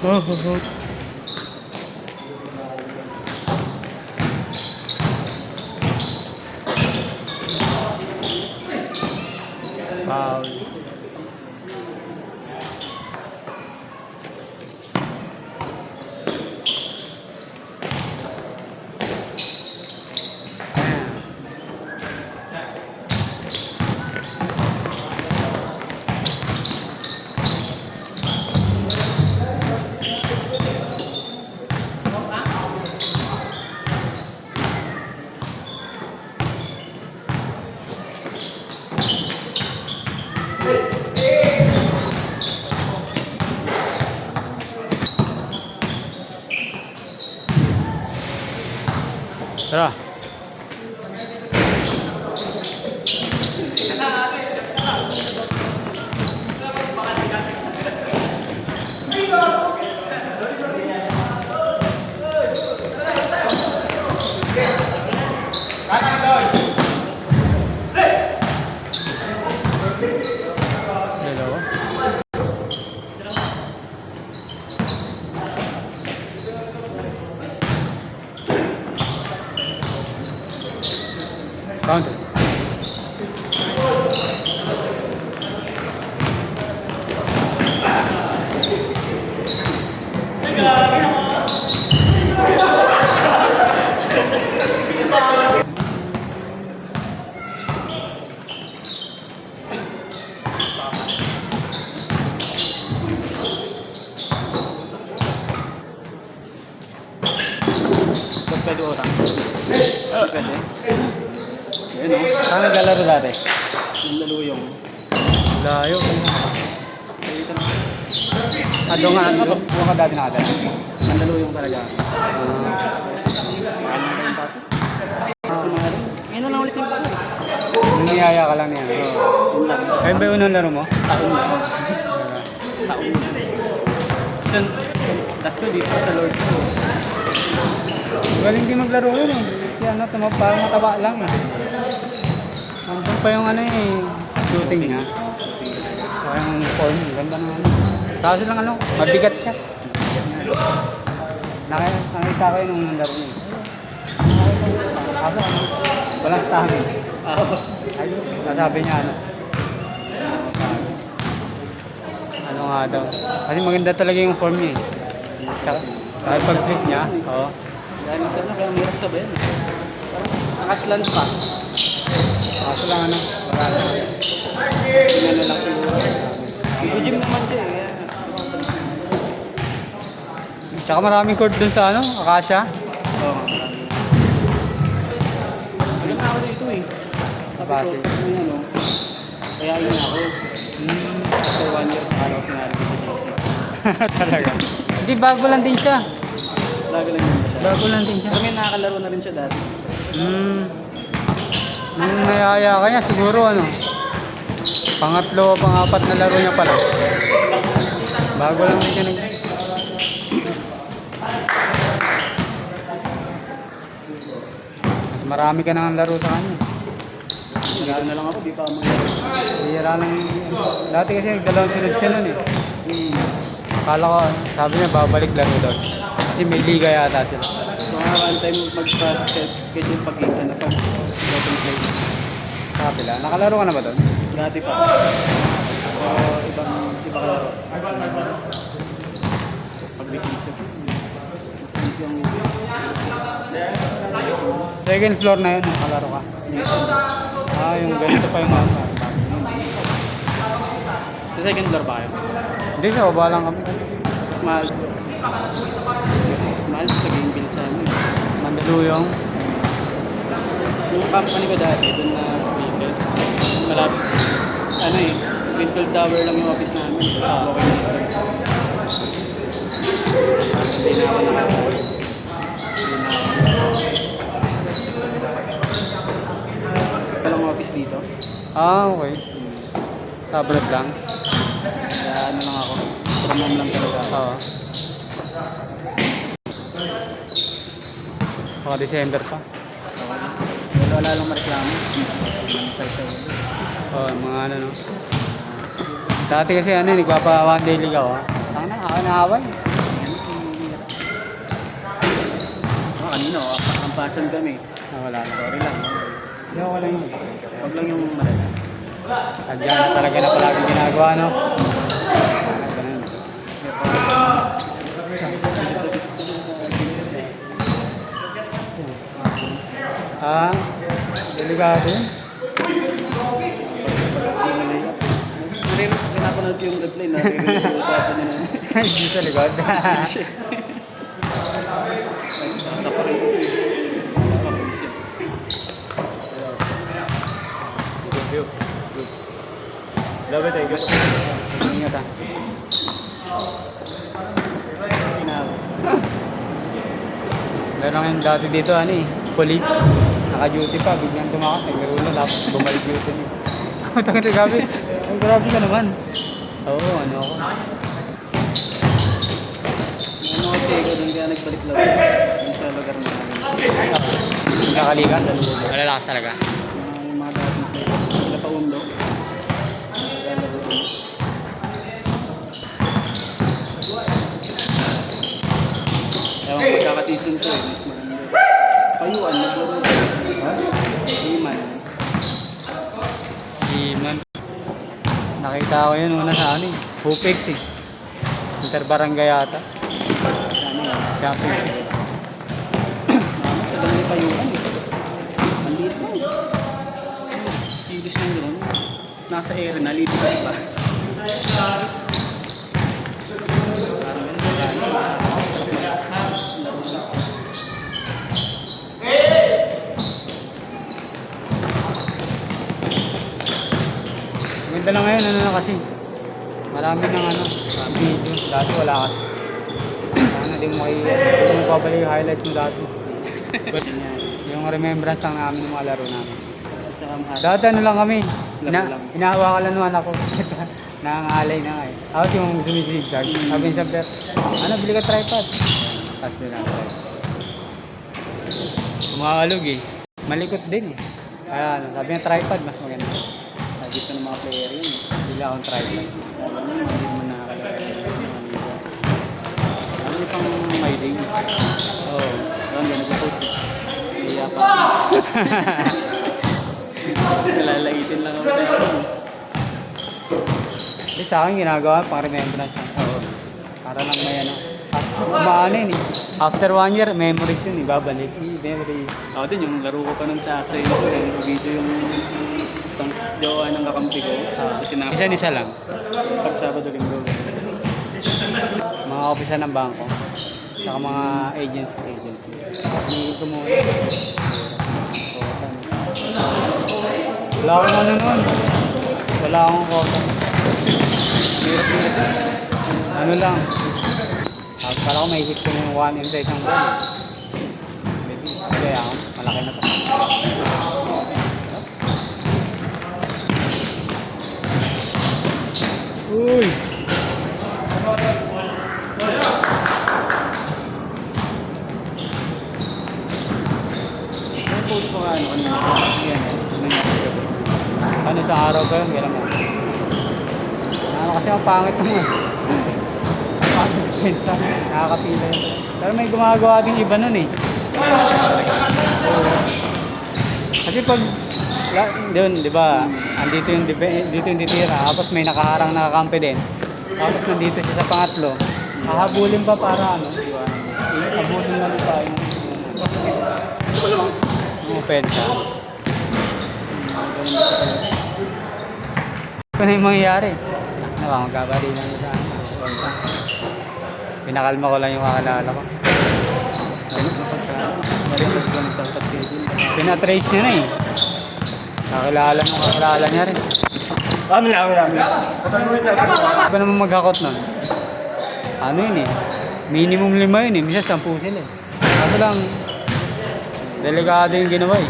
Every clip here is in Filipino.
Oh, oh, oh. Foul. Tara. Dalawa. Counter. Mas pwede utang. Pwede. Ayun o. Saan naglalaro dati? Yung laluyong. Layo. Dito na. Doon ka dati nakagala. Ang laluyong talaga. Ano na yung paso? Paso na rin. Ngayon na lang ulit yung pala. Nangyaya ka lang niya. Yun lang. Ayun ba yung unang laro mo? Taon na. Taon na. Das ko dito sa Lord. Galing din maglaro yun eh. Kaya ano, parang mataba lang eh. Nandun pa yung ano eh, shooting niya. Saka yung form, ganda na ano. Kaso lang ano, mabigat siya. Nakita ko yun nung nandaro niya. Kaso ano, walang stamina. Nasabi niya ano. Ano nga daw. Kasi maganda talaga yung form niya eh. Kahit pag-flip niya, oo. Dahil minsan na, kaya mahirap sabihin. Nakaslan pa. Kaso lang ano, wala na. Ano lang siguro. Gym naman siya eh. Tsaka maraming court dun sa ano, Acacia. Oo. Wala na ako dito eh. Sabi ko, ano, kaya yun ako. After 1 year, pakala ko sinari ko sa JC. Talaga. Hindi, bago lang din siya. Laga lang yun ba siya? Bago lang din siya. Pero may nakakalaro na rin siya dati. Nung nayaya ka niya, siguro ano, pangatlo o pang-apat na laro niya pala. Bago lang din siya Mas marami ka nang laro sa kanya. Dito na lang ako, di pa maglaro. Hira lang yung... Dati kasi nagdalawang sunod siya nun eh. Akala ko, sabi niya babalik laro doon. Kasi may liga yata sila. So nga, one time magpa-schedule pag-ibig pag open play. Sabi lang, nakalaro ka na ba doon? Dati pa. So, iba kalaro. Pag-weeklies yung... Second floor na yun, nakalaro ka. Yung ganito pa yung mga. Sa second floor ba kayo? Hindi siya, baba lang kami. Mas mahal. Mahal sa game bill sa amin. Mandaluyong. Yung company ko dati, doon na vehicles. Malapit. Ano eh, Greenfield Tower lang yung office namin. Walking distance. Hindi na ako nakasabi. Walang office dito. Okay. Sa abroad lang. Kaya ano lang ako, from home lang talaga. Oo. Baka December pa. Wala lang mareklamo. Oo, mga ano no. Dati kasi ano, nagpapa one day league ako. Ang nakakaway. Kanino, ang passion kami. Wala na. Sorry lang. Hindi ako lang yun. Huwag lang yung malala. Tadya na talaga na palagi ginagawa, no? Ganun. Ah, delikado yun. Pinapanood yung replay na usapan nila. Hindi sa likod. Sa pa rin ito eh. Love it, I guess. Ingat ah. Meron yung dati dito, ano eh, police. Naka-duty pa, biglang tumakas, naglaro na, tapos bumalik duty niya. Tangin na gabi. Ang grabe ka naman. Oo, ano ako. Ano kasi ikaw din kaya nagbalik lang yung sa lugar namin. Nakalikan, malalakas talaga. Yung mga dating player, sila pa undo. Kaya laro undo. Ewan ko, kaka-season 2 eh, mas maganda. Payuan, naglaro. Iman. Iman. Nakita ko yun una sa ano eh, Hupex eh. Interbarangay yata. Ano yun? Championship. Sa dami payuan eh. Maliit mo. Series lang yun. Nasa air, nalito ka pa. Parang ganun. Maganda na ngayon, ano na kasi. Marami ng ano, video. Dati wala kasi. Sana di mo mapabalik yung highlights mo dati. Yung remembrance lang namin ng mga laro namin. Tsaka mga Dati ano lang kami, Laro lang. inahawa ka lang naman ako. Nangangalay na nga eh. Ako yung sumisigsag. Sabi niya sa ano, bili ka tripod. Tapos din ang tripod. Kumakalog eh. Malikot din eh. Kaya ano, sabi niya tripod, mas maganda. gusto ng mga player yun. Bili akong tripod. Alam mo, hindi mo nakakalala. Ano yung pang may ring? Oo. Oh. Alam mo, nag-post eh. Kaya pa. Nalalaitin lang ako sa ako. Kasi sa akin ginagawa, pang remembrance. Oo. Para lang may ano. Maano yun eh. After 1 year, memories yun eh. Babalik. Memories. Ako din, yung laro ko pa ng Chaksay ko. Yung video yung isang jowa ng kakampi ko. Tapos Isa lang. pag Sabado Linggo. Mga opisa ng bangko. Saka mga agency. Hindi ko muna. Wala akong ano nun. Wala akong kota. Hirap din kasi. Ano lang. Kala ko may hit ko yung 1M sa isang buwan. Kaya ako, malaki na to. Uy! May post ko nga ano kanina. Yan. Ano sa araw ba yun? Kailan mo? Ano kasi ang pangit naman. Nakakapila yun. Pero may gumagawa din iba nun eh. Kasi pag doon, di ba, andito yung dito yung ditira, tapos may nakaharang na kampe din. Tapos nandito siya sa pangatlo. Hahabulin pa para ano, di ba? Habulin lang pa yung opensa. Ano yung mangyayari? Ano ba, magkabali lang sa opensa. Pinakalma ko lang yung kakilala ko. Marinos ko nagtapat-schedule. Pinatrace niya na eh. Kakilala nung kakilala niya rin. Amin. Ba naman maghakot nun? Ano yun eh? Minimum 5 yun eh. Minsan 10 sila eh. Kaso lang, delikado yung ginawa eh.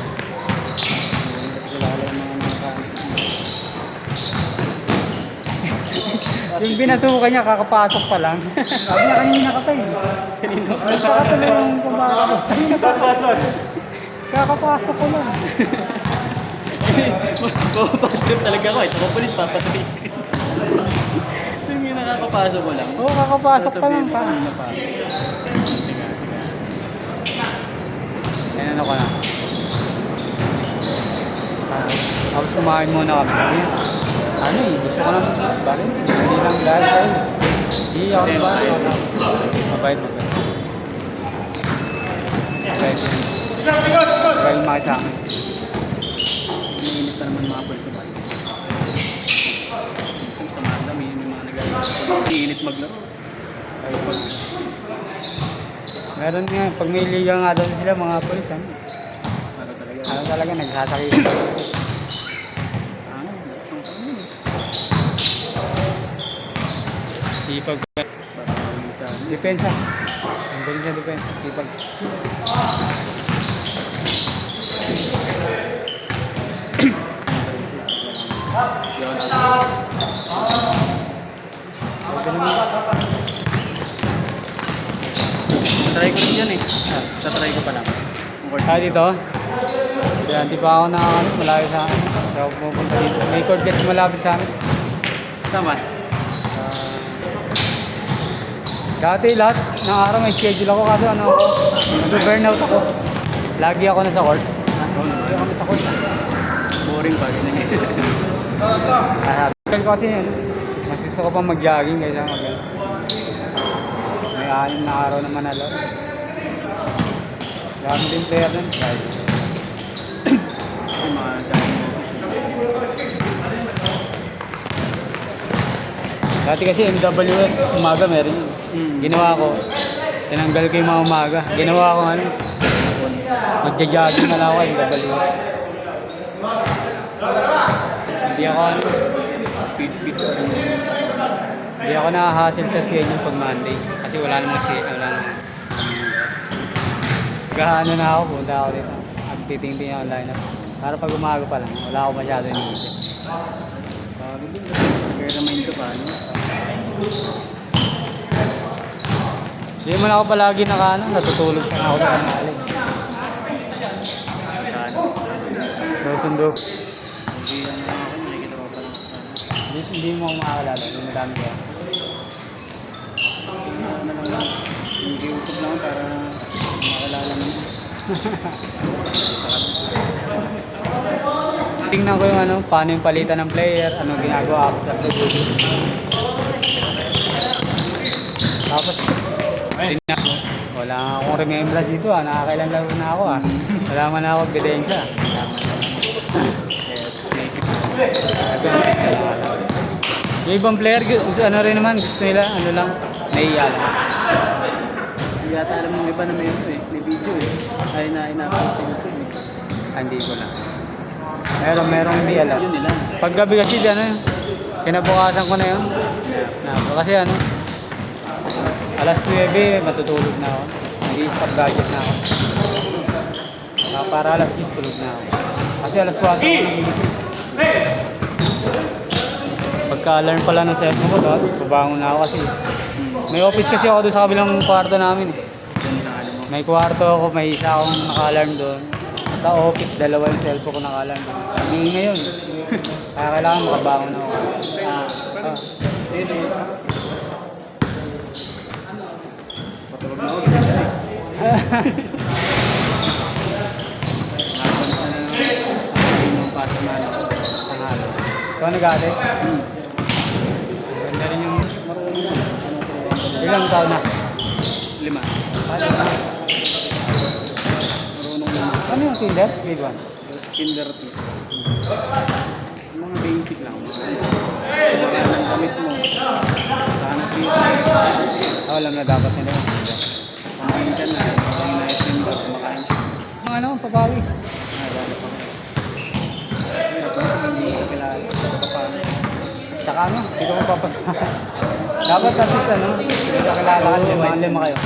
Mas kilala yung mga Yung binatukan niya, kakapasok pa lang. Sabi niya kanina ka pa eh. Kanina ko. Saka tuloy yung kumakapasok. Bas. Kakapasok ko lang. Mapapagod talaga ako. Ito ko polis, papatulis ko. Yung nakakapasok mo lang. Oo, kakapasok pa lang. Sasabihin Parang. mo pa. Sige. Ayun, ano ko na. Tapos kumain muna kami. Ano eh, gusto ko naman. Bakit? Hindi lang dahil sa'yo. Hindi ako Hindi, ba? mabait. Mabait yun. Dahil maki sa akin. Umiinit na naman mga polis sa bus. Minsan sa mga dami, may mga nagagawa. Iinit maglaro. Ay, pag... Meron nga, pag may liga nga daw sila mga polis, ano talaga. talaga, nagsasakit. Laksang kami. Sipag. Parang sa... Depensa. Ang galing sa depensa. Sipag. Try ko rin yan eh. Try ko pa lang. Dito? Yan, di pa ako malayo sa akin. Hindi ako pupunta dito. May court kasi malapit sa amin. Tama. Dati lahat ng araw may schedule ako kasi nag-burnout ako. Lagi ako nasa court. Lagi ako nasa court. Boring pa. Sabi ko kasi mas gusto ko pa mag-jogging kaysa may 6 na araw na manalo. Dami din player nun. Mga jogging Dati kasi MWS, umaga meron yun. Ginawa ko, tinanggal ko yung mga umaga. Ginawa ko magja-jogging na lang ako MWS. Hindi ako fit pa rin. Hindi ako nakahustle sa schedule pag Monday. Kasi wala namang Gahano na ako, punta ako dito. Agtitingting ako lineup. Para pag umaga pa lang, wala ako masyado iniisip. Sabi din, kaya remind ko pa, ano? Hindi mo na ako palagi natutulog sa ako sa kanali. Sundo. Hindi lang ako, nakikita ko pa lang. Hindi mo ako makakalala, hindi madami kaya. Hindi usap lang para makalala mo. Tingnan ko yung paano yung palitan ng player, ano ginagawa after the duty. Tapos, tingnan ko, wala akong remembrance dito nakakailan laro na ako Wala man ako ebidensya. Yung ibang player, rin naman, gusto nila, naiiyak. Hindi yata alam ng iba na may may video ay ina-upload sa YouTube Hindi ko na. Merong hindi alam. Yun nila. Paggabi kasi kinabukasan ko na yun. Kasi alas 9, matutulog na ako. Nag-i-stop gadget na ako. Para alas 10, tulog na ako. Kasi alas 4 ako nagigising. Pagka-alarm pala ng cellphone ko, babangon na ako kasi. May office kasi ako doon sa kabilang kwarto namin. May kwarto ako, may isa akong naka-alarm doon. Sa office, 2 yung cellphone ko naka-alarm doon. Hindi ngayon. Kaya kailangan makabangon ako. Patulog na ako. Ikaw nag-ate? Ganda rin yung ilang taon na? 5. Marunong na. Ano yung Tinder? Grade 1? Kinder 2. Mga basic lang. Mga ng gamit mo. Sana siya. Alam na dapat nila. Kumain ka na. Kumain na ice cream ba? Kumakain ka. Papawis. Hindi ka kilala. Tsaka hindi ko mapapasama. Dapat at least hindi ka kilala ka, lima kayo.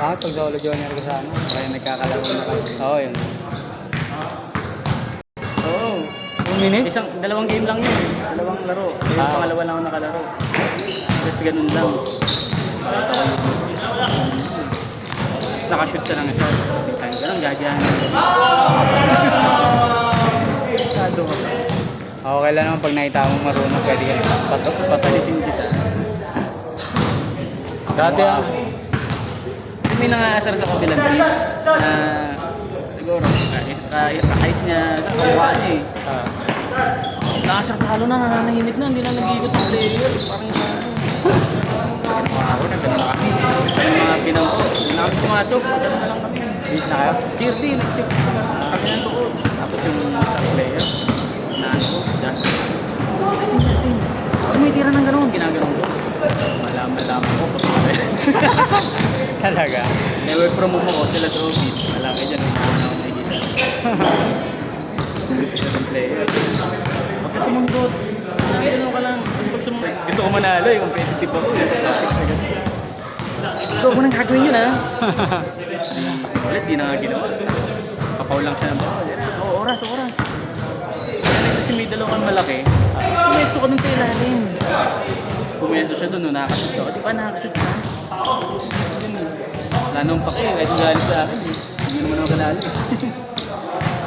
Pag Dolo Junior ka sa Kaya nagkakalaro na kayo. Oo, yun. Oo. Kung minutes? Dalawang game lang yun. Dalawang laro. Yung Ah. pangalawa lang ako nakalaro. Tapos ganun lang. Tapos nakashoot siya ng isa. Sabi ko lang, gagayahan ko. Masyado ko. Okay lang naman pag nakita mong marunong, pwede ka naman. Tapos patalisin kita. Dati ah. May nangaasar sa kabilang team na siguro kahit niya sa kamukha niya eh. Nakasar talo na, nananahimik na, hindi na nag-iikot ng player. Parang ako na gano'n na kami. Yung mga pinaw ko, hindi na kami pumasok, gano'n na lang kami. Beat na kayo? Cheer din, nag-cheer kami ng tuko. Tapos yung star player, na ano ko, Justin. Justin. Pag may tira ng gano'n, ginaganon ko. Malaman ko, kasi Talaga? work from home ako sila sa office. Malaki dyan, may nauna ako nakikita. Isa ng player. Pagka sumundot, gano'n ka lang. Kasi pag sumundot, gusto ko manalo eh, competitive ako. Topics agad. Ikaw mo nang gagawin yun ha. Ulit, di na nga ginawa. Kapaw lang siya ng bawal. Oras. Kaya kasi may dalawang malaki. Pumesto ka dun sa ilalim. Pumesto siya dun, nakakashoot ako. Di ba nakakashoot ka? Wala nung pake, kahit galit sa akin eh. Hindi naman ako kanalo eh.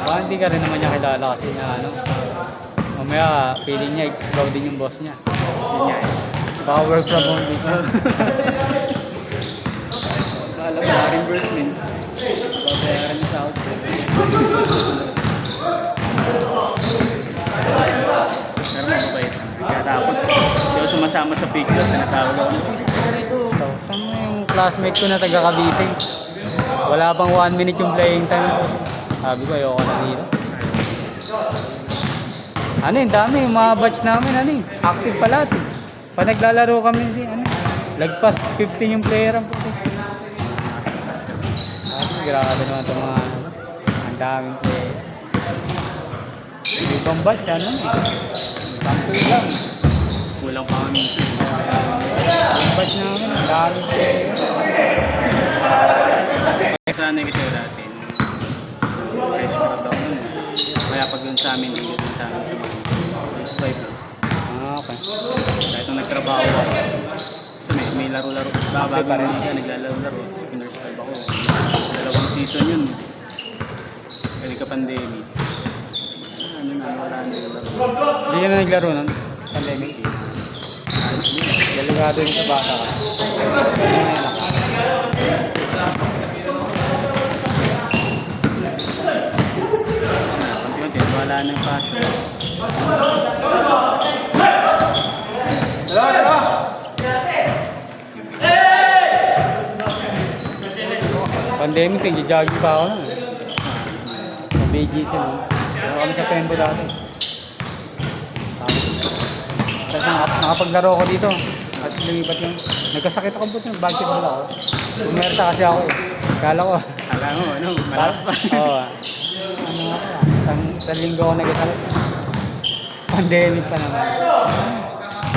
Baka hindi ka rin naman niya kilala kasi na ano. Mamaya, feeling niya, ikaw din yung boss niya. Yun nga eh. Baka work from home dito. Alam mo, reimbursement. Babayaran niya sa outfit. Pero mababait. Kaya tapos, di ako sumasama sa picture, tinatawag ako. Gusto ko rito. Tama yung classmate ko na taga Cavite. Wala pang 1 minute yung playing time. Sabi ko, ayoko na dito. Ano yung dami, yung mga batch namin, ano eh, active pa lahat eh. Pag naglalaro kami, ano, lagpas 15 yung player ang puti. Grabe naman itong mga, ang daming player. Ibang batch, ano eh. Sample lang. Kulang pa kami. Yung batch namin, ang daming player. Sanay kasi dati. Fresh crowd ako nun. Kaya pag yun sa amin, hindi yun sa amin sa mga 5. Ah, okay. Kahit nung nagtrabaho ako. So may laro-laro. Bago rin siya, naglalaro-laro. Spinners 5 ako. Dalawang season yun. Kaya ka-pandemic. Ano na, wala na yung laro. Hindi ka na naglaro nun? Pandemic. Delikado yung sa bata ka. Konti-konti, wala na yung passion. Pandemic, nag-jogging pa ako na. Sa BGC nun. Pero kami sa Pembo dati. Tapos nakapaglaro ako dito. Kasi lumibat yung... Nagkasakit ako buti yung basketball ako. Pumerta kasi ako eh. Kala ko. Alam mo, ano, malakas pa. Oo. Ano ako isang linggo ako nagkasakit. Pandemic pa naman.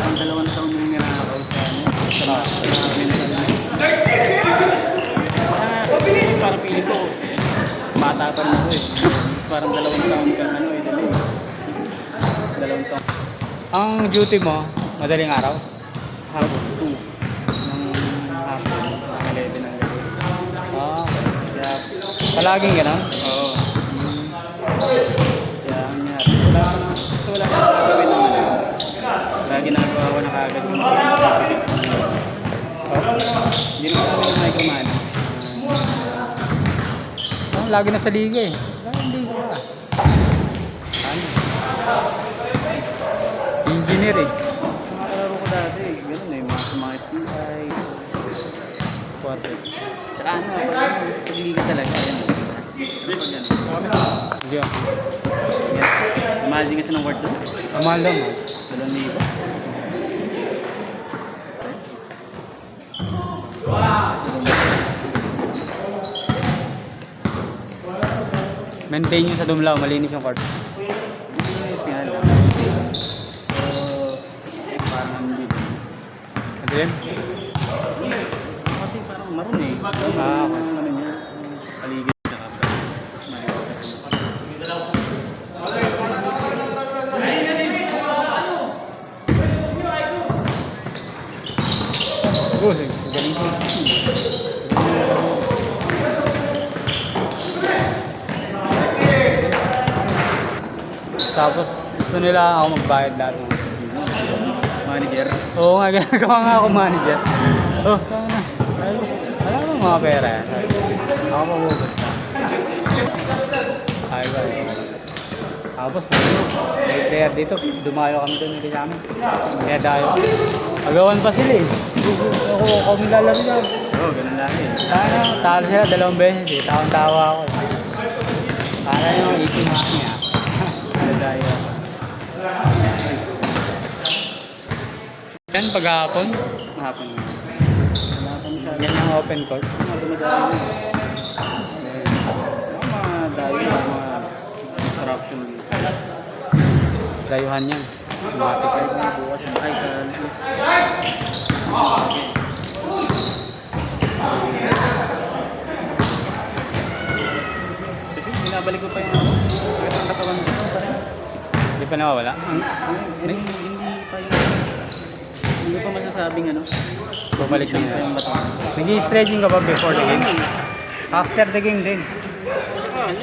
Ang 2 taon nung nirakaw sa ano. Sa Minnesota. Parang piling ko, bata pa rin ako eh. Parang 2 taon kang ano eh, dali. 2 taon. Ang duty mo, madaling araw? Hapon, 2. Nung hapon, 11 ng gabi. Ah, Kaya, palaging gano'n? oo. Kaya ang nangyari, wala na gagawin ng ano. Kaya ginagawa ko na kagad. Hindi na kami ng micromanage. Lagi na sa liga eh. Lagi liga ka. Ano? Engineer eh. Mga kalaro ko dati, gano'n eh, mga steel eye. Quarter. Tsaka ano, pagliga talaga. Yan. Pag yan. Sige. Yan. Mahal din kasi ng word doon. Mahal lang. 2,000. Maintain nyo sa Dumlao, malinis yung court. Yes, nga lang. So, parang hindi. Madilim? Kasi parang maroon eh. Ah, okay. Ano niya, paligid na kapag. Maliwag kasi. Uy, galing ko. Tapos gusto nila ako magbayad lahat ng Manager. oo nga, ginagawa nga ako manager. Oh, tama na. Alam mo mga pera yan. Ako mabubos na. Ay, ba. Tapos, may player dito. Dumayo kami doon, hindi namin. Kaya dayo. Agawan pa sila eh. Ako lalaro na. Oo, ganun lang eh. Talo sila 2 beses eh. Tawang-tawa ako. Para yung 18 na niya. Kaya dayo. Yan, paghapon. Hapon na. Wala pa masyado. Yan ang open court. Mga dumadami. Mga dayo, mga corruption dito. Dayuhan yan. Matik. Kahit na bukas yung ay sa kasi binabalik ko pa yung sakit ng katawan ko pa rin. Hindi pa nawawala. Hindi pa yung hindi pa masasabing ano. Bumalik Siya pa na yung yan. bato. Nag-stretching ka ba before the game? After the game din. Tsaka ano,